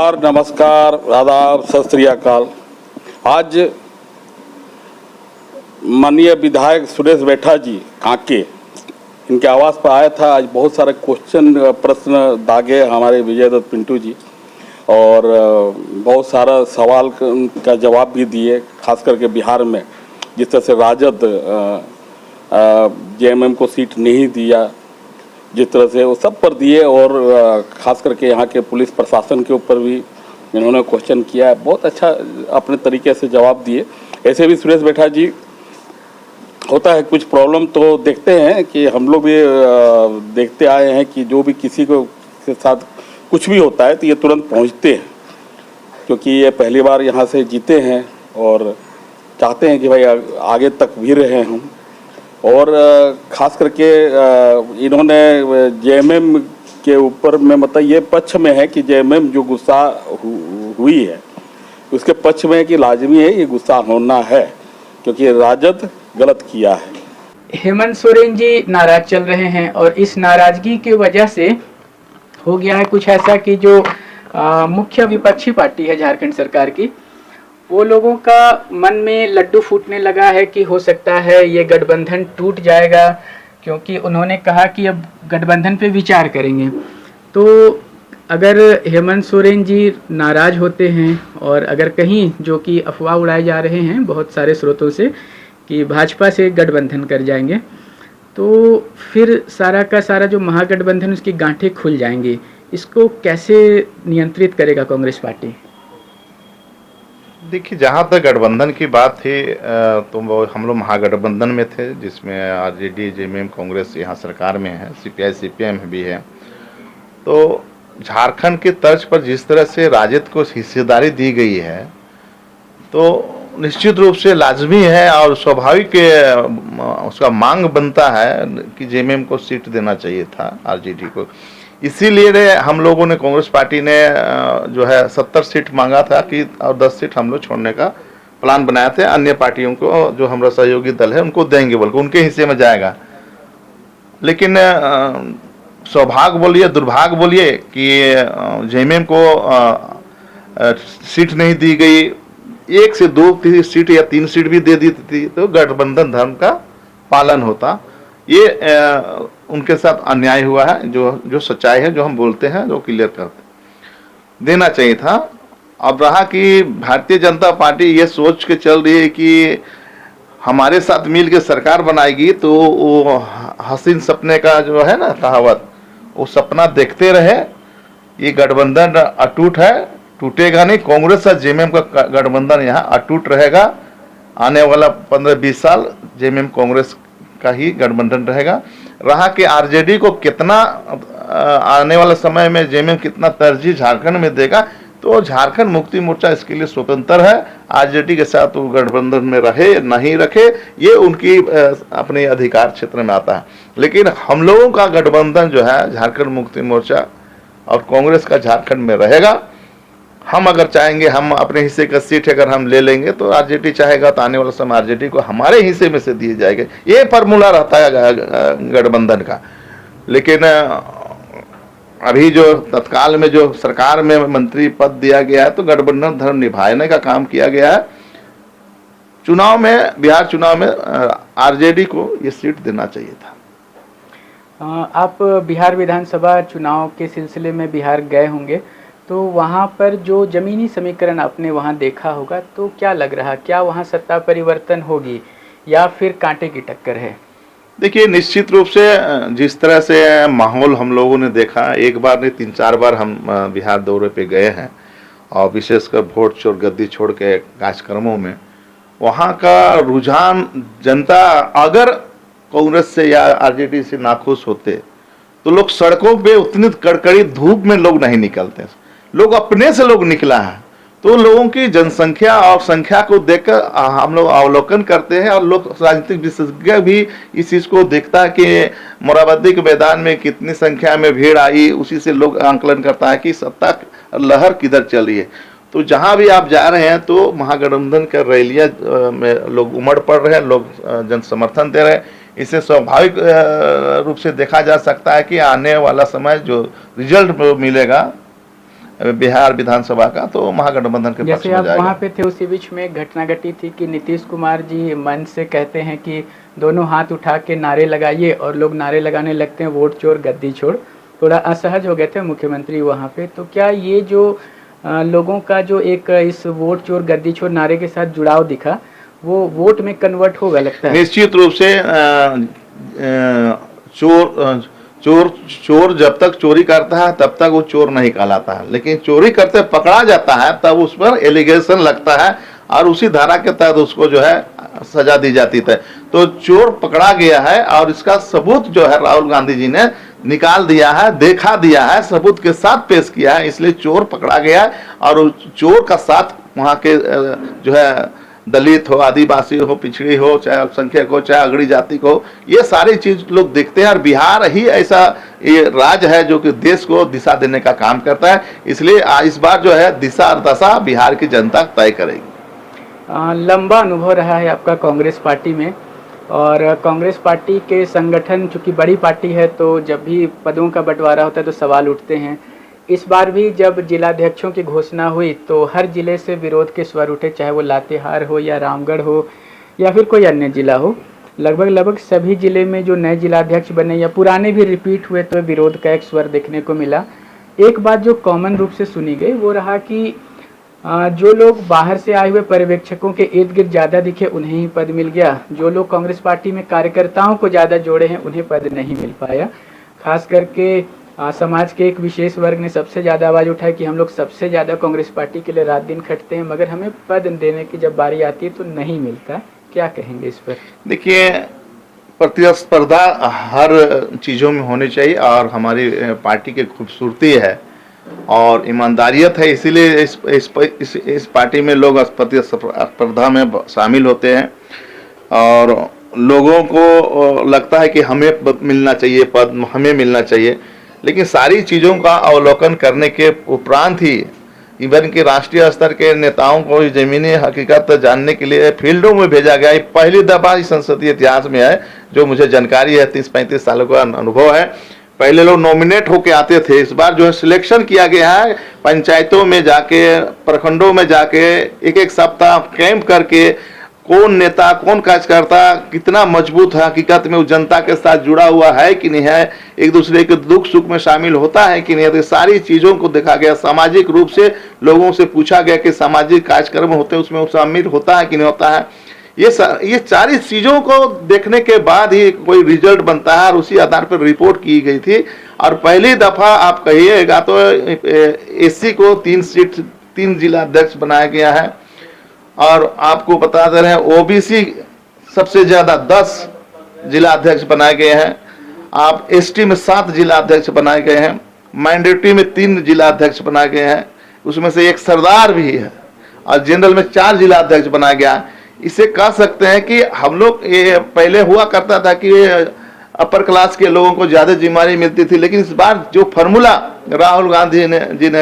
जोहार, नमस्कार, आदाब, सत श्री अकाल। आज माननीय विधायक सुरेश बैठा जी कांके, इनके आवास पर आया था। आज बहुत सारे प्रश्न दागे हमारे विजय दत्त पिंटू जी, और बहुत सारा सवाल का जवाब भी दिए। खास करके बिहार में जिस तरह से राजद जेएमएम को सीट नहीं दिया, जिस तरह से वो सब पर दिए, और ख़ास करके यहाँ के पुलिस प्रशासन के ऊपर भी इन्होंने क्वेश्चन किया है। बहुत अच्छा अपने तरीके से जवाब दिए। ऐसे भी सुरेश बैठा जी, होता है कुछ प्रॉब्लम तो देखते हैं कि हम लोग भी देखते आए हैं कि जो भी किसी को के साथ कुछ भी होता है तो ये तुरंत पहुँचते हैं, क्योंकि ये पहली बार यहाँ से जीते हैं और चाहते हैं कि भाई आगे तक भी रहे हम। और ख़ास करके इन्होंने जेएमएम के ऊपर में मतलब ये पक्ष में है कि जेएमएम जो गुस्सा हुई है उसके पक्ष में है कि लाजमी है ये गुस्सा होना है, क्योंकि राजद गलत किया है। हेमंत सोरेन जी नाराज चल रहे हैं और इस नाराजगी की वजह से हो गया है कुछ ऐसा कि जो मुख्य विपक्षी पार्टी है झारखंड सरकार की, वो लोगों का मन में लड्डू फूटने लगा है कि हो सकता है ये गठबंधन टूट जाएगा, क्योंकि उन्होंने कहा कि अब गठबंधन पे विचार करेंगे। तो अगर हेमंत सोरेन जी नाराज होते हैं और अगर कहीं जो कि अफवाह उड़ाए जा रहे हैं बहुत सारे स्रोतों से कि भाजपा से गठबंधन कर जाएंगे, तो फिर सारा का सारा जो महागठबंधन उसकी गांठें खुल जाएंगी। इसको कैसे नियंत्रित करेगा कांग्रेस पार्टी? देखिए, जहाँ तक गठबंधन की बात थी तो हम लोग महागठबंधन में थे, जिसमें आरजेडी, जेएमएम, कांग्रेस यहाँ सरकार में है, सीपीआई सीपीएम भी है। तो झारखंड के तर्ज पर जिस तरह से राजद को हिस्सेदारी दी गई है, तो निश्चित रूप से लाजमी है और स्वाभाविक उसका मांग बनता है कि जेएमएम को सीट देना चाहिए था आरजेडी को। इसीलिए हम लोगों ने, कांग्रेस पार्टी ने जो है 70 सीट मांगा था कि और 10 सीट हम लोग छोड़ने का प्लान बनाए थे। अन्य पार्टियों को, जो हमारा सहयोगी दल है, उनको देंगे, बल्कि उनके हिस्से में जाएगा। लेकिन सौभाग्य बोलिए, दुर्भाग्य बोलिए कि जेएमएम को सीट नहीं दी गई। 1 से 2 सीट या 3 सीट भी दे दी थी तो गठबंधन धर्म का पालन होता। ये उनके साथ अन्याय हुआ है। जो सच्चाई है, जो हम बोलते हैं, जो क्लियर करते, देना चाहिए था। अब रहा कि भारतीय जनता पार्टी ये सोच के चल रही है कि हमारे साथ मिल के सरकार बनाएगी, तो वो हसीन सपने का जो है ना कहावत, वो सपना देखते रहे। ये गठबंधन अटूट है, टूटेगा नहीं। कांग्रेस और जेएमएम का गठबंधन यहाँ अटूट रहेगा। आने वाला 15-20 साल जेएमएम कांग्रेस का ही गठबंधन रहेगा। रहा कि आरजेडी को कितना आने वाले समय में जेएमएम कितना तरजीह झारखंड में देगा, तो झारखंड मुक्ति मोर्चा इसके लिए स्वतंत्र है। आरजेडी के साथ वो गठबंधन में रहे नहीं रखे, ये उनकी अपने अधिकार क्षेत्र में आता है। लेकिन हम लोगों का गठबंधन जो है, झारखंड मुक्ति मोर्चा और कांग्रेस का झारखंड में रहेगा। हम अगर चाहेंगे, हम अपने हिस्से का सीट अगर हम ले लेंगे, तो आरजेडी चाहेगा तो आने वाला समय आरजेडी को हमारे हिस्से में से दिए जाएंगे। ये फॉर्मूला रहता है गठबंधन का। लेकिन अभी जो तत्काल में जो सरकार में मंत्री पद दिया गया है, तो गठबंधन धर्म निभाने का काम किया गया है। चुनाव में, बिहार चुनाव में आरजेडी को ये सीट देना चाहिए था। आप बिहार विधानसभा चुनाव के सिलसिले में बिहार गए होंगे, तो वहाँ पर जो ज़मीनी समीकरण आपने वहाँ देखा होगा, तो क्या लग रहा, क्या वहाँ सत्ता परिवर्तन होगी या फिर कांटे की टक्कर है? देखिए, निश्चित रूप से जिस तरह से माहौल हम लोगों ने देखा, एक बार नहीं 3-4 बार हम बिहार दौरे पे गए हैं, और विशेषकर वोट चोर गद्दी छोड़ के कार्यक्रमों में, वहाँ का रुझान, जनता अगर कांग्रेस से या आरजेडी से नाखुश होते तो लोग सड़कों पे उतनी कड़कड़ी धूप में लोग नहीं निकलते। लोग अपने से लोग निकला है। तो लोगों की जनसंख्या और संख्या को देखकर हम लोग अवलोकन करते हैं, और लोग, राजनीतिक विशेषज्ञ भी इस चीज़ को देखता है कि मोराबादी के मैदान में कितनी संख्या में भीड़ आई, उसी से लोग आंकलन करता है कि सत्ता लहर किधर चल रही है। तो जहाँ भी आप जा रहे हैं, तो महागठबंधन का रैलियाँ में लोग उमड़ पड़ रहे हैं, लोग जन समर्थन दे रहे हैं। इसे स्वाभाविक रूप से देखा जा सकता है कि आने वाला समय जो रिजल्ट मिलेगा बिहार विधानसभा का, तो महागठबंधन के पक्ष जैसे में आप जाएगा। वहाँ पे थे उसी बीच में एक घटना घटी थी कि नीतीश कुमार जी मन से कहते हैं कि दोनों हाथ उठा के नारे लगाइए और लोग नारे लगाने लगते हैं वोट चोर गद्दी छोड़। थोड़ा असहज हो गए थे मुख्यमंत्री वहाँ पे। तो क्या ये जो लोगों का जो एक इस वोट चोर गद्दी छोड़ नारे के साथ जुड़ाव दिखा वो वोट में कन्वर्ट होगा लगता है? निश्चित रूप से चोर जब तक चोरी करता है तब तक वो चोर नहीं कहलाता है, लेकिन चोरी करते पकड़ा जाता है तब उस पर एलिगेशन लगता है और उसी धारा के तहत उसको जो है सजा दी जाती है। तो चोर पकड़ा गया है और इसका सबूत जो है राहुल गांधी जी ने निकाल दिया है, देखा दिया है, सबूत के साथ पेश किया है, इसलिए चोर पकड़ा गया है। और चोर का साथ वहाँ के जो है दलित हो, आदिवासी हो, पिछड़ी हो, चाहे अल्पसंख्यक हो, चाहे अगड़ी जाति को, ये सारी चीज लोग देखते हैं। और बिहार ही ऐसा ये राज्य है जो कि देश को दिशा देने का काम करता है, इसलिए इस बार जो है दिशा और दशा बिहार की जनता तय करेगी। लंबा अनुभव रहा है आपका कांग्रेस पार्टी में, और कांग्रेस पार्टी के संगठन चूंकि बड़ी पार्टी है तो जब भी पदों का बंटवारा होता है तो सवाल उठते हैं। इस बार भी जब जिलाध्यक्षों की घोषणा हुई तो हर जिले से विरोध के स्वर उठे, चाहे वो लातेहार हो या रामगढ़ हो या फिर कोई अन्य जिला हो। लगभग सभी जिले में जो नए जिलाध्यक्ष बने या पुराने भी रिपीट हुए तो विरोध का एक स्वर देखने को मिला। एक बात जो कॉमन रूप से सुनी गई वो रहा कि जो लोग बाहर से आए हुए पर्यवेक्षकों के इर्द गिर्द ज़्यादा दिखे उन्हें ही पद मिल गया, जो लोग कांग्रेस पार्टी में कार्यकर्ताओं को ज़्यादा जोड़े हैं उन्हें पद नहीं मिल पाया। खास करके समाज के एक विशेष वर्ग ने सबसे ज़्यादा आवाज़ उठाई कि हम लोग सबसे ज़्यादा कांग्रेस पार्टी के लिए रात दिन खटते हैं, मगर हमें पद देने की जब बारी आती है तो नहीं मिलता। क्या कहेंगे इस पर? देखिए, प्रतिस्पर्धा हर चीज़ों में होनी चाहिए और हमारी पार्टी की खूबसूरती है और ईमानदारियत है, इसीलिए इस पार्टी में लोग प्रतिस्पर्धा में शामिल होते हैं और लोगों को लगता है कि हमें मिलना चाहिए पद, हमें मिलना चाहिए। लेकिन सारी चीज़ों का अवलोकन करने के उपरांत ही इवन के राष्ट्रीय स्तर के नेताओं को जमीनी हकीकत जानने के लिए फील्डों में भेजा गया। ये पहली दफा इस संसदीय इतिहास में है, जो मुझे जानकारी है, 30-35 सालों का अनुभव है। पहले लोग नॉमिनेट होके आते थे, इस बार जो है सिलेक्शन किया गया है, पंचायतों में जाके, प्रखंडों में जाके एक सप्ताह कैंप करके कौन नेता, कौन कार्यकर्ता कितना मजबूत है, हकीकत में उस जनता के साथ जुड़ा हुआ है कि नहीं है, एक दूसरे के दुख सुख में शामिल होता है कि नहीं है, तो सारी चीज़ों को देखा गया। सामाजिक रूप से लोगों से पूछा गया कि सामाजिक कार्यक्रम होते हैं उसमें शामिल होता है कि नहीं होता है। ये सारी चीज़ों को देखने के बाद ही कोई रिजल्ट बनता है और उसी आधार पर रिपोर्ट की गई थी। और पहली दफ़ा आप कहिएगा तो एससी को 3 जिला अध्यक्ष बनाया गया है और आपको बता दे रहे हैं ओबीसी सबसे ज़्यादा 10 जिला अध्यक्ष बनाए गए हैं। आप एसटी में 7 जिला अध्यक्ष बनाए गए हैं, माइनॉरिटी में 3 जिला अध्यक्ष बनाए गए हैं, उसमें से एक सरदार भी है, और जनरल में 4 जिला अध्यक्ष बनाया गया। इसे कह सकते हैं कि हम लोग, ये पहले हुआ करता था कि अपर क्लास के लोगों को ज़्यादा जिम्मेदारी मिलती थी, लेकिन इस बार जो फार्मूला राहुल गांधी जी ने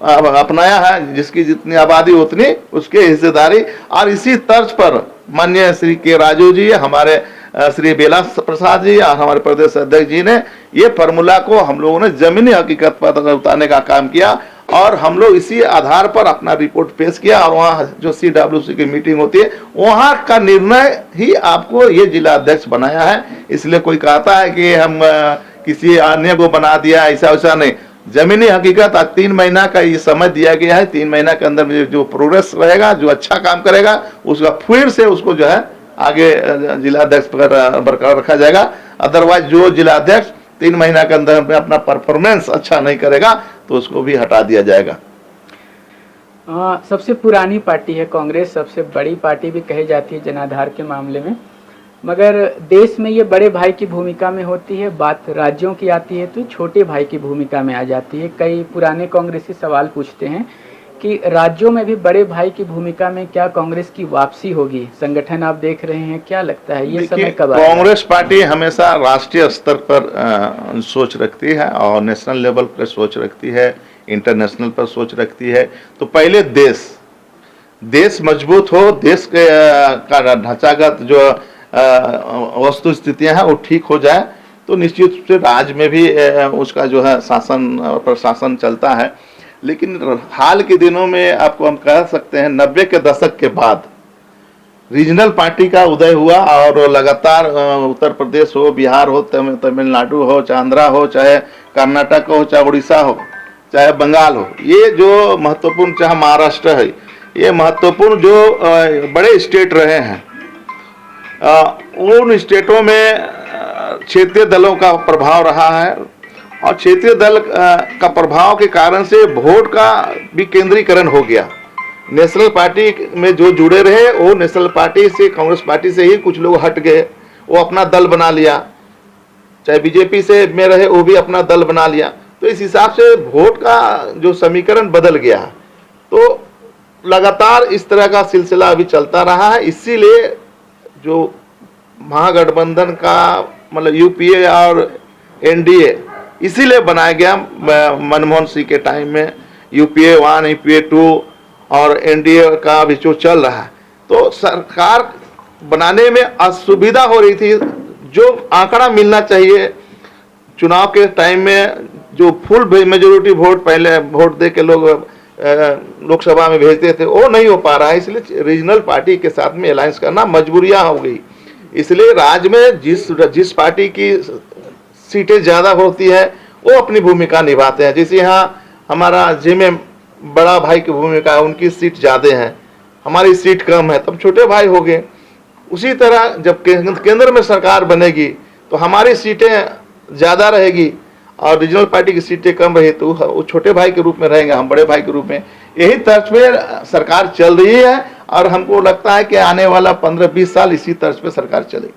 अपनाया है, जिसकी जितनी आबादी उतनी उसके हिस्सेदारी, और इसी तर्ज पर माननीय श्री के राजू जी, हमारे श्री बेला प्रसाद जी और हमारे प्रदेश अध्यक्ष जी ने ये फार्मूला को हम लोगों ने जमीनी हकीकत पर उतारने का काम किया और हम लोग इसी आधार पर अपना रिपोर्ट पेश किया। और वहाँ जो CWC की मीटिंग होती है वहाँ का निर्णय ही आपको ये जिला अध्यक्ष बनाया है। इसलिए कोई कहता है कि हम किसी अन्य को बना दिया, ऐसा वैसा नहीं। जमीनी हकीकत 3 महीना का ये समय दिया गया है, 3 महीना के अंदर जो प्रोग्रेस रहेगा, जो अच्छा काम करेगा, उसका फिर से उसको जो है आगे जिला अध्यक्ष पर बरकरार रखा जाएगा। अदरवाइज जो जिला अध्यक्ष 3 महीना के अंदर में अपना परफॉर्मेंस अच्छा नहीं करेगा तो उसको भी हटा दिया जाएगा। सबसे पुरानी पार्टी है कांग्रेस, सबसे बड़ी पार्टी भी कही जाती है जनाधार के मामले में, मगर देश में ये बड़े भाई की भूमिका में होती है। बात राज्यों की आती है तो छोटे भाई की भूमिका में आ जाती है। कई पुराने कांग्रेसी सवाल पूछते हैं कि राज्यों में भी बड़े भाई की भूमिका में क्या कांग्रेस की वापसी होगी? संगठन आप देख रहे हैं, क्या लगता है ये समय कब आएगा? कांग्रेस पार्टी हमेशा राष्ट्रीय स्तर पर सोच रखती है और नेशनल लेवल पर सोच रखती है, इंटरनेशनल पर सोच रखती है। तो पहले देश मजबूत हो, देश के का ढांचागत जो वस्तु स्थितियां हैं वो ठीक हो जाए तो निश्चित रूप से राज्य में भी उसका जो है शासन प्रशासन चलता है। लेकिन हाल के दिनों में आपको हम कह सकते हैं 90 के दशक के बाद रीजनल पार्टी का उदय हुआ और लगातार उत्तर प्रदेश हो, बिहार हो, तमिलनाडु हो, चाहे आंध्रा हो, चाहे कर्नाटक हो, चाहे उड़ीसा हो, चाहे बंगाल हो, ये जो महत्वपूर्ण, चाहे महाराष्ट्र है, ये महत्वपूर्ण जो बड़े स्टेट रहे हैं, उन स्टेटों में क्षेत्रीय दलों का प्रभाव रहा है और क्षेत्रीय दल का प्रभाव के कारण से वोट का भी केंद्रीकरण हो गया। नेशनल पार्टी में जो जुड़े रहे वो नेशनल पार्टी से, कांग्रेस पार्टी से ही कुछ लोग हट गए, वो अपना दल बना लिया, चाहे बीजेपी से में रहे वो भी अपना दल बना लिया। तो इस हिसाब से वोट का जो समीकरण बदल गया। तो लगातार इस तरह का सिलसिला अभी चलता रहा है। इसीलिए जो महागठबंधन का मतलब यूपीए और एनडीए इसीलिए बनाया गया मनमोहन सिंह के टाइम में, यूपीए 1, यूपीए 2 और एनडीए का भी जो चल रहा है। तो सरकार बनाने में असुविधा हो रही थी। जो आंकड़ा मिलना चाहिए चुनाव के टाइम में, जो फुल मेजोरिटी वोट पहले वोट दे के लोग लोकसभा में भेजते थे, वो नहीं हो पा रहा है। इसलिए रीजनल पार्टी के साथ में अलायंस करना मजबूरियां हो गई। इसलिए राज्य में जिस पार्टी की सीटें ज़्यादा होती है वो अपनी भूमिका निभाते हैं। जैसे यहाँ हमारा जिसमें बड़ा भाई की भूमिका है, उनकी सीट ज़्यादा है, हमारी सीट कम है, तब छोटे भाई हो गए। उसी तरह जब केंद्र में सरकार बनेगी तो हमारी सीटें ज़्यादा रहेगी और रीजनल पार्टी की सीटें कम रही तो वो छोटे भाई के रूप में रहेंगे, हम बड़े भाई के रूप में। यही तर्ज पे सरकार चल रही है और हमको लगता है कि आने वाला 15-20 साल इसी तर्ज पे सरकार चलेगी।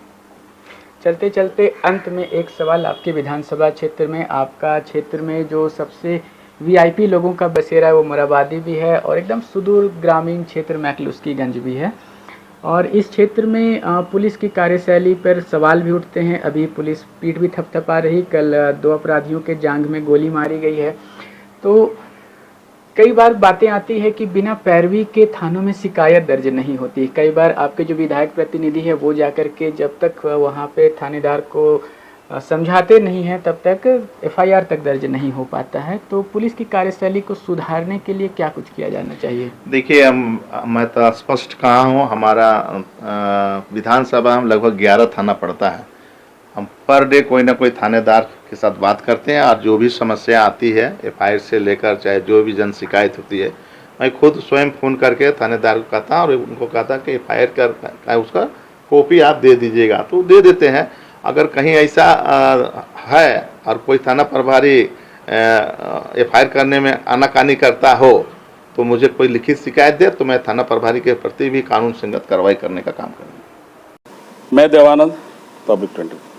चलते चलते अंत में एक सवाल, आपके विधानसभा क्षेत्र में, आपका क्षेत्र में जो सबसे वीआईपी लोगों का बसेरा है वो मोराबादी भी है और एकदम सुदूर ग्रामीण क्षेत्र मैकलुस्कीगंज भी है। और इस क्षेत्र में पुलिस की कार्यशैली पर सवाल भी उठते हैं। अभी पुलिस पीठ भी थपथपा रही, कल 2 अपराधियों के जांघ में गोली मारी गई है। तो कई बार बातें आती है कि बिना पैरवी के थानों में शिकायत दर्ज नहीं होती। कई बार आपके जो विधायक प्रतिनिधि है वो जाकर के जब तक वहाँ पे थानेदार को समझाते नहीं हैं तब तक एफआईआर तक दर्ज नहीं हो पाता है। तो पुलिस की कार्यशैली को सुधारने के लिए क्या कुछ किया जाना चाहिए? देखिए, मैं तो स्पष्ट कहा हूँ, हमारा विधानसभा में लगभग 11 थाना पड़ता है। हम पर डे कोई ना कोई थानेदार के साथ बात करते हैं और जो भी समस्या आती है एफआईआर से लेकर चाहे जो भी जन शिकायत होती है, मैं खुद स्वयं फ़ोन करके थानेदार को कहता और उनको कहता कि एफआईआर का उसका कॉपी आप दे दीजिएगा, तो दे देते हैं। अगर कहीं ऐसा है और कोई थाना प्रभारी एफआईआर करने में आनाकानी करता हो तो मुझे कोई लिखित शिकायत दे तो मैं थाना प्रभारी के प्रति भी कानून संगत कार्रवाई करने का काम करूँगा। मैं देवानंद, पब्लिक 24।